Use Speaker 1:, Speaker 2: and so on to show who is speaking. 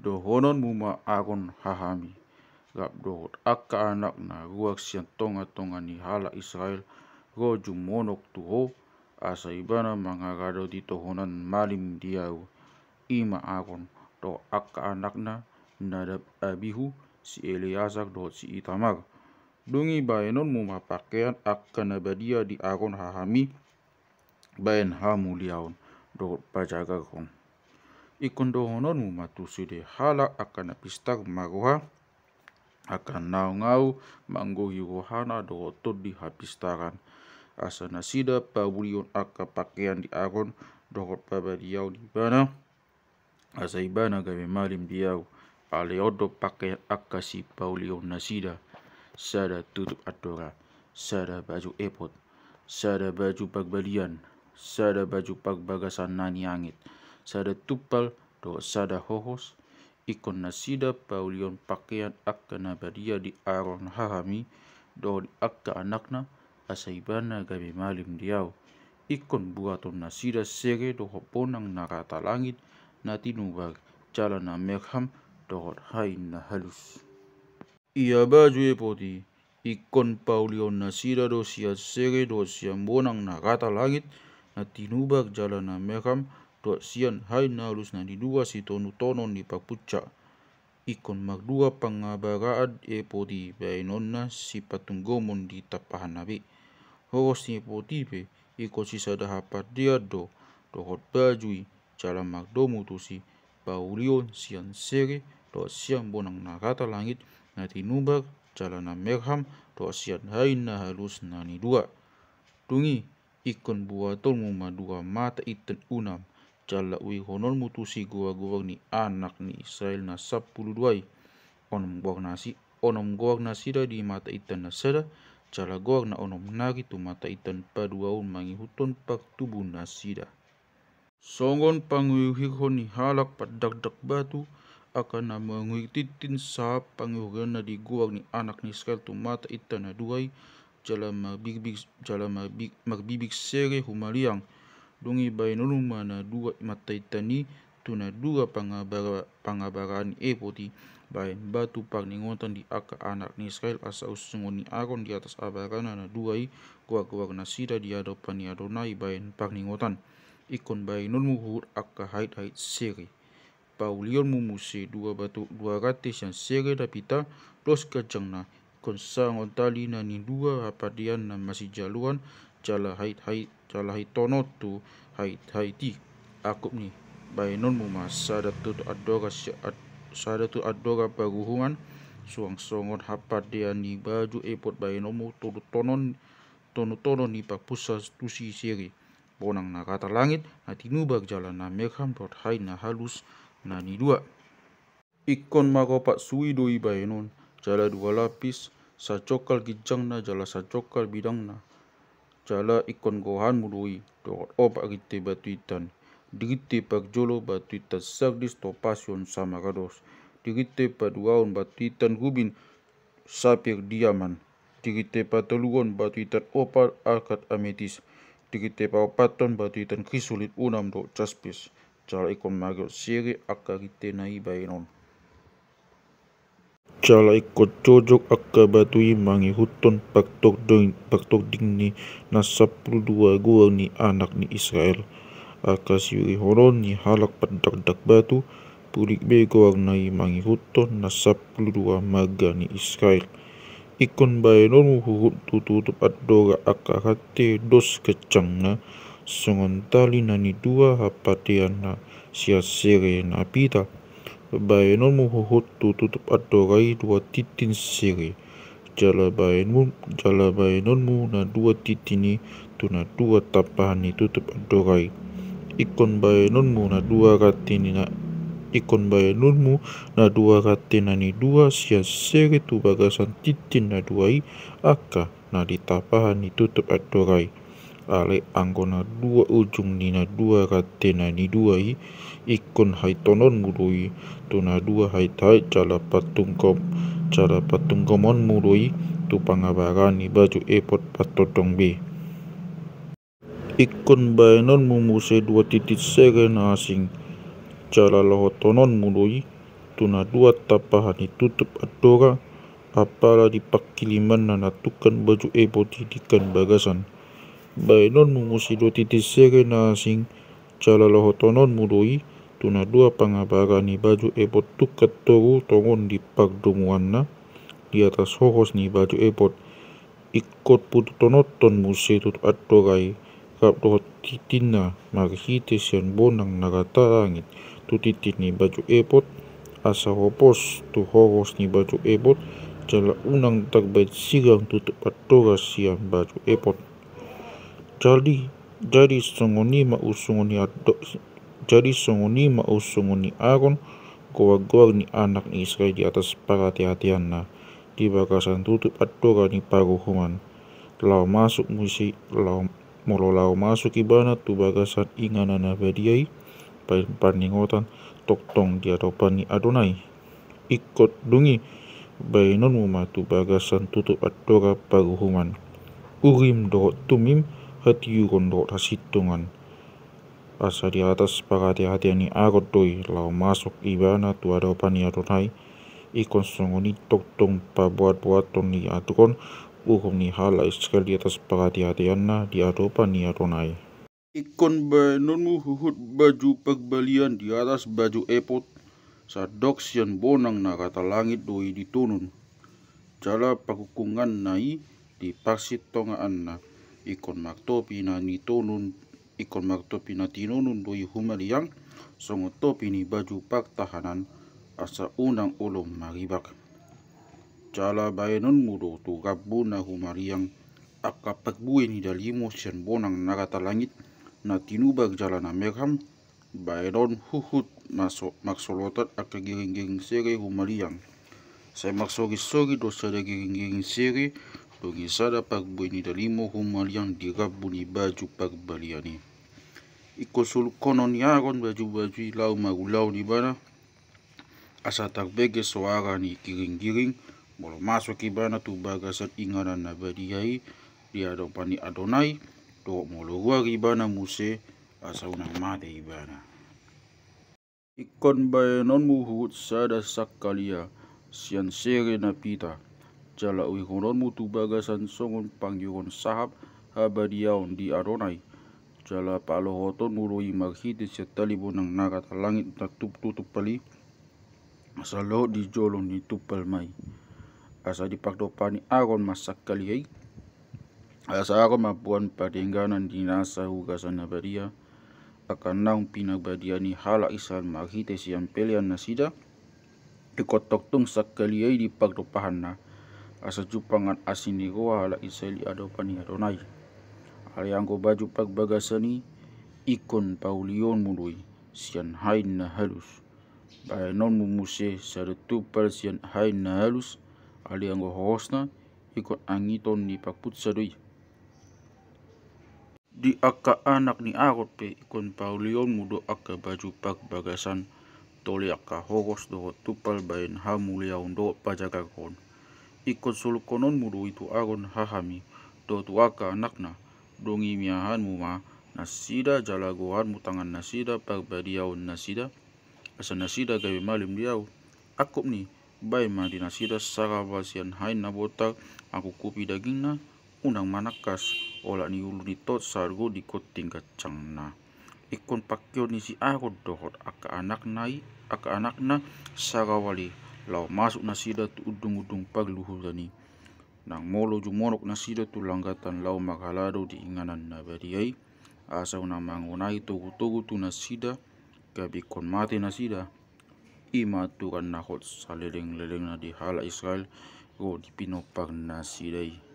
Speaker 1: Dohonon muma agon hahami gap dohot akka anak na ruak sian tonga ni hala Israel go jumonok tuho asa ibana mangagado di tohonan malim diau ima agon do akka anak na nadab abihu si Eleazar do si Itamar dungi baenon muma pakaian akka nabadia di agon hahami baen hamu liaun dohot pajagakon ikon dohonon matusude halak akan pistak magoha akan ngau manggohi rohana do di hapistaran asa nasida pabulion akka pakaian di agon dohot pabadiau di bana asa ibana gawe malim diau aleodo pakaian akka si paulion nasida sada tutup adora sada baju epot sada baju pagbalian sada baju pagbagasan nani angit sada tupal do sada hohos ikon nasida paulion pakaian akka nabadia di aron hahami do di akka anakna asaibana gabe malim diau ikon buaton nasida sere do hoponang narata langit na tinubag jalan na mekham do hain na halus ia baju epoti ikon paulion nasida do sia sere do sia bonang narata langit na tinubag jalan na mekham do sian hai nalus na didua si tonon di papuca ikon magdua pangabaraan epodi bainonna si patunggomon di tapahan nabi hos ni potipe ikon si sadahapat dia do hot bajui jalan magdomu tusi paulion sian sere do sian bonang nakata langit na tinubag jalan na merham do sian hai na halus na ni dua dungi ikon buaton madua mata iten unam jala ui honon mutusi gua ni anak ni Israel na 12 onom goag nasida di mata itan na sada jala goag na onom nagi tu mata itan paduaun mangi huton pak tubuh nasida songon panguyuhikon ni halak padagdak batu akan na manguyititin sa panguyuhan na di goag ni anak ni Israel tu mata itan na duay jala magbibig sere humaliang dungi bainonu mana dua mataitani tuna dua pangabaraan epoti bain batu pagningotan di aka anak ni Israel asa usungon ni Aaron di atas abarana na duai kuak nasida di hadapan ni Adonai bain pagningotan ikon bainon muhur aka hait sere paulion mumuse dua ratis yang sere dapita dos kacang na ikon sangon tali na ni dua apadian na masih jaluan jala hait tono tu haiti akup ni bainon muma sada tu adora paguhungan suang songon hapat dia ni baju epot bainomu tono ni papusa tusi seri bonang na kata langit na tinubag jalan na mekham dot hai na halus na ni dua ikon magopak sui doi bainon jala dua lapis sacokal gijang na jala sacokal bidang na jala ikon gohan mudui dot opak gite batuitan digite pagjolo batuitan sagdis topasion sama kados digite paduaon batuitan rubin sapir diaman digite pataluon batuitan opal alkat ametis digite papaton batuitan krisulit unam dot jaspis jala ikon magot sere akagite nai bainon jala ikut cocok akka batui mangi huton paktok ding ni na 12 gua ni anak ni Israel akasiuri horon ni halak padak batu pulik bego nai mangi huton na 12 maga ni Israel ikon bainon muhut tutup adora akka hate dos kecang na songon tali na ni dua hapatian na sia sere na pita bainon muhut tutup adorai dua titin sere jala bainon mu na dua titini tu na dua tapahan ni tutup adorai ikon bainon mu na dua ratini na ikon bainon mu na dua ratina ni dua sia sere tu bagasan titin na duai aka na ditapahan ni tutup adorai ale anggona dua ujung ni na dua ratina ni duai ikon haitonon mudoi tu na dua hait jala patungkomon mudoi tu pangabaran ni baju epot patodong be ikon bainon mumuse dua titik sere na asing jala lahotonon muloi tuna dua tapahani tutup adora apala dipakiliman na natukan baju ebot didikan bagasan. Bainon mumusido titisere na asing jala lahotonon muloi tuna dua pangabara ni baju ebot tukat toru tongon di pagdumuan di atas hohos ni baju ebot ikut pututonoton muse tut adorai kap dohot titina marhite sian bonang narata langit tu titin ni baju ebot asa hopos tu hohos ni baju ebot jala unang tagbait sigang tutup adora sian baju ebot. Jadi songoni mausungoni Aaron goa-goa ni anak ni Israel di atas perhati-hatian di bagasan tutup adora ni paruhuman. Lau masuk ibana tu bagasan inganan badiai paningotan toktong di hadapan ni Adonai. Ikut dungi bainon tu bagasan tutup adora paruhuman. Urim dohot tumim hatiuron dohot hasitungan. Asa di atas perhati-hatian ni Aaron doi lau masuk ibana tu hadapan ni Adonai. Ikon songoni toktong pabuat-buaton ni Adron urum ni hala Israel di atas perhati-hatian di hadapan ni Adonai. Ikon bainonmu huhut baju pagbalian di atas baju epot sadok sian bonang na kata langit doi ditunun. Jala pakukungan nai di paksit tongaan ikon maktopi na nitunun ikon maktopi na tinunun doi humaliang songotopi ni baju paktahanan asa unang ulum maribak. Jala bainon mudo tu gabu na humariang akapagbuin ni dalimo sian bonang nakata langit na tinubag jala na megham bainon huhut maksolotat akagiring-giring sere humariang. Saya maksori-sori dosa da giring-giring sere dogi sada pagbuin ni dalimo humariang di gabu ni baju pagbaliani. Iko sulukonon ni Aaron baju-baju lau magulau di bana asa tagbege suara ni giring-giring molo masuk ibana tu bagasan inganan na badiai di hadapan ni Adonai do molo ruar ibana muse asa unang mate ibana. Ikon bainon muhut sada sakalia sian sere na pita jala uihononmu tu bagasan songon panggiron sahab habadiaon di Adonai jala palohoton muroi marhite setali bonang nakata langit na tutup pali asa lo di jolong ni tupal mai asa dipakdopani Aaron masak kaliai asa Aaron mapuan padengganan di nasa hugasan nabadia akan naung pinabadiani hala Israel marhite siang pelian nasida ikot toktung sakkaliai dipakdopahan asa jupangan asin ni roa hala Israel adopani Adonai aliangko baju pagbagasani ikon paulion mului sian hain na halus. Bainon mumuse sadetupal sian hain na halus alianggo hosna ikut angiton ni pakputsa doi. Di akka anak ni Aaron pe ikon paulion mudo akka baju pagbagasan toli akka hogos dohot tupal bain hamuliaun dohot pajagagon. Ikon sulukonon mudo itu Aaron hahami dohot waka anakna dongi miahan muma nasida jalagohan mutangan nasida pagbadiaun nasida asa nasida gawe malim diau akup ni bai ma di nasida sarawasian hain na botak aku kupi dagingna unang manakas ola ni ulu ni tot sargo di koting kacangna ikon pakyo ni si Aaron dohot aka anakna sarawali lau masuk nasida tu udung-udung pagluhurani nang molo jumonok nasida tu langgatan lau makalado di inganan na badiai asa unang mangunai tugu-tugu tu nasida gabi kon mati nasida ima tukan nahot saleleng-leleng na di hala Israel go di pinopag nasidai.